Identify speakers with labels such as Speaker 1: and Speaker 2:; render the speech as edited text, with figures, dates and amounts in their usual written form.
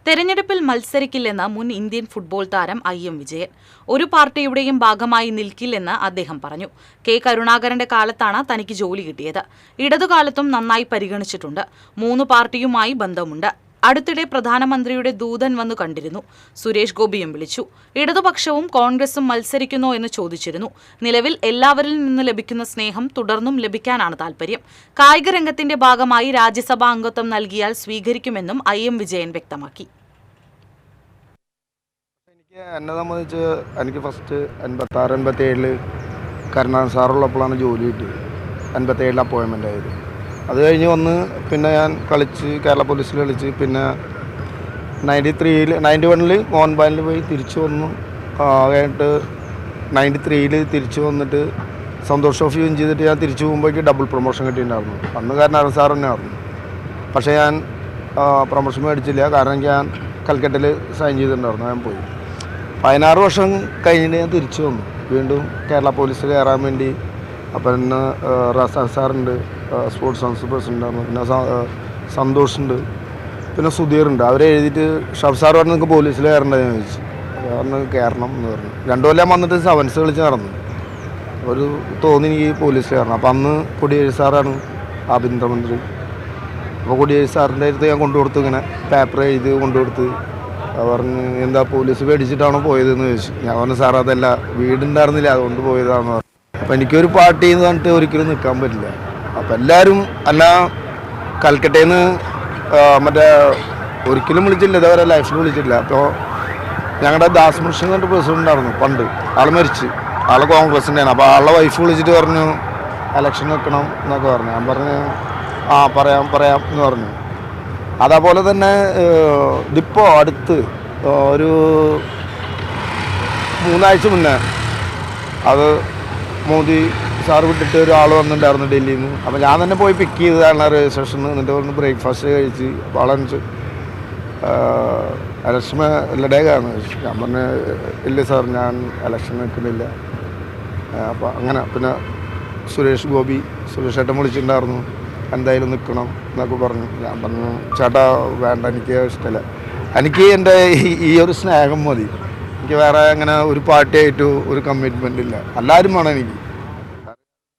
Speaker 1: തെരഞ്ഞെടുപ്പിൽ മത്സരിക്കില്ലെന്ന് മുൻ Indian football താരം IM വിജയൻ. ഒരു പാർട്ടിയുടെയും ഭാഗമായി നിൽക്കില്ലെന്ന് അദ്ദേഹം പറഞ്ഞു. കെ കരുണാകരന്റെ കാലത്താണ് തനിക്ക് ജോലി കിട്ടിയത്. ഇടതുകാലത്തും നന്നായി പരിഗണിച്ചിട്ടുണ്ട്. 3 പാർട്ടിയുമായി ബന്ധമുണ്ട്. അടുത്തിടെ പ്രധാനമന്ത്രിയുടെ ദൂതൻ വന്നു കണ്ടിരുന്നു. സുരേഷ് ഗോപിയും വിളിച്ചു. ഇടതുപക്ഷവും കോൺഗ്രസും മത്സരിക്കുന്നോ എന്ന് ചോദിച്ചിരുന്നു. നിലവിൽ എല്ലാവരിൽ നിന്ന് ലഭിക്കുന്ന സ്നേഹം തുടർന്നും ലഭിക്കാനാണ് താൽപര്യം. കായിക രംഗത്തിന്റെ ഭാഗമായി രാജ്യസഭാ അംഗത്വം നൽകിയാൽ സ്വീകരിക്കുമെന്നും IM വിജയൻ വ്യക്തമാക്കി.
Speaker 2: എന്നെ സംബന്ധിച്ച് എനിക്ക് ഫസ്റ്റ് 86-87 കരുണാകരൻ സാറുള്ളപ്പോഴാണ് ജോലി കിട്ടിയത്. 87 അപ്പോയിൻമെൻ്റ് ആയത്. അത് കഴിഞ്ഞ് വന്ന് പിന്നെ ഞാൻ കളിച്ച് കേരള പോലീസിൽ കളിച്ച് പിന്നെ 91 മോഹൻ ബാലിൽ പോയി തിരിച്ചു വന്നു. കഴിഞ്ഞിട്ട് 93 തിരിച്ചു വന്നിട്ട് സന്തോഷ് ട്രോഫി വിൻ ചെയ്തിട്ട് ഞാൻ തിരിച്ചു പോകുമ്പോഴേക്ക് ഡബിൾ പ്രൊമോഷൻ കിട്ടിയിട്ടുണ്ടായിരുന്നു. അന്ന് കരുണാകരൻ സാർ തന്നെ ആയിരുന്നു. പക്ഷേ ഞാൻ പ്രൊമോഷൻ മേടിച്ചില്ല. കാരണം ഞാൻ കൽക്കട്ടയിൽ സൈൻ ചെയ്തിട്ടുണ്ടായിരുന്നു. ഞാൻ പോയി 16 വർഷം കഴിഞ്ഞിട്ട് ഞാൻ തിരിച്ചു വന്നു. വീണ്ടും കേരള പോലീസിൽ കയറാൻ വേണ്ടി. അപ്പം ഇന്ന് റസാൻ സാറുണ്ട്, സ്പോർട്സ് കൗൺസിൽ പ്രസിഡൻ്റാണ്, പിന്നെ സന്തോഷുണ്ട്, പിന്നെ സുധീറുണ്ട്. അവരെ എഴുതിയിട്ട് ഷഫ് സാർ പറഞ്ഞ് നിങ്ങൾക്ക് പോലീസിൽ കയറേണ്ടതെന്ന് ചോദിച്ചു. പറഞ്ഞ് കയറണം എന്ന് പറഞ്ഞു. 2 കൊല്ലം വന്നിട്ട് സെവൻസ് കളിച്ച് നടന്നു. ഒരു തോന്നി എനിക്ക് പോലീസിൽ കയറണം. അപ്പം അന്ന് കൊടിയേരി സാറാണ് ആഭ്യന്തരമന്ത്രി. അപ്പോൾ കൊടിയേരി സാറിൻ്റെ അടുത്ത് ഞാൻ കൊണ്ടുകൊടുത്തു. ഇങ്ങനെ പേപ്പർ എഴുതി കൊണ്ടുകൊടുത്ത് പറഞ്ഞ് എന്താ പോലീസ് പേടിച്ചിട്ടാണോ പോയതെന്ന് ചോദിച്ചു. ഞാൻ പറഞ്ഞു സാർ അതല്ല, വീടുണ്ടായിരുന്നില്ല അതുകൊണ്ട് പോയതാണെന്ന് പറഞ്ഞു. അപ്പം എനിക്കൊരു പാർട്ടി എന്ന് പറഞ്ഞിട്ട് ഒരിക്കലും നിൽക്കാൻ പറ്റില്ല. അപ്പം എല്ലാവരും അല്ല കൽക്കട്ടയിൽ നിന്ന് മറ്റേ ഒരിക്കലും വിളിച്ചില്ല, ഇതേവരെ ലൈഫിൽ വിളിച്ചിട്ടില്ല. അപ്പോൾ ഞങ്ങളുടെ ദാസ് മുർഷിദ് എന്ന് പറഞ്ഞിട്ട് പ്രസിഡന്റ് ഉണ്ടായിരുന്നു പണ്ട്. ആൾ മരിച്ച്, ആൾ കോൺഗ്രസിൻ്റെയാണ്. അപ്പോൾ ആളുടെ വൈഫ് വിളിച്ചിട്ട് പറഞ്ഞു ഇലക്ഷൻ വെക്കണം എന്നൊക്കെ പറഞ്ഞു. ഞാൻ പറഞ്ഞു പറയാം എന്ന് പറഞ്ഞു. അതേപോലെ തന്നെ ഇതിപ്പോൾ അടുത്ത് ഒരു 3 ആഴ്ച മുന്നേ അത് മോദി സാറ് വിട്ടിട്ട് ഒരാൾ വന്നിട്ടുണ്ടായിരുന്നു ഡൽഹിയിൽ നിന്ന്. അപ്പോൾ ഞാൻ തന്നെ പോയി പിക്ക് ചെയ്തതാണ് രജിസ്ട്രേഷൻ. എന്നിട്ട് വന്ന് ബ്രേക്ക്ഫാസ്റ്റ് കഴിച്ച് വളരെ ഇലക്ഷൻ ലഡേക്കാണ്. ഞാൻ പറഞ്ഞു ഇല്ല സാർ, ഞാൻ ഇലക്ഷൻ നിൽക്കുന്നില്ല. അപ്പോൾ അങ്ങനെ പിന്നെ സുരേഷ് ഏട്ടൻ വിളിച്ചിട്ടുണ്ടായിരുന്നു, എന്തായാലും നിൽക്കണം എന്നൊക്കെ പറഞ്ഞു. ഞാൻ പറഞ്ഞു ചേട്ടാ വേണ്ട, എനിക്ക് ഇഷ്ടമല്ല, എനിക്ക് എൻ്റെ ഈ ഒരു സ്നേഹം മതി. എനിക്ക് വേറെ അങ്ങനെ ഒരു പാർട്ടിയായിട്ട് ഒരു കമ്മിറ്റ്മെൻ്റ് ഇല്ല. എല്ലാവരും വേണം എനിക്ക്.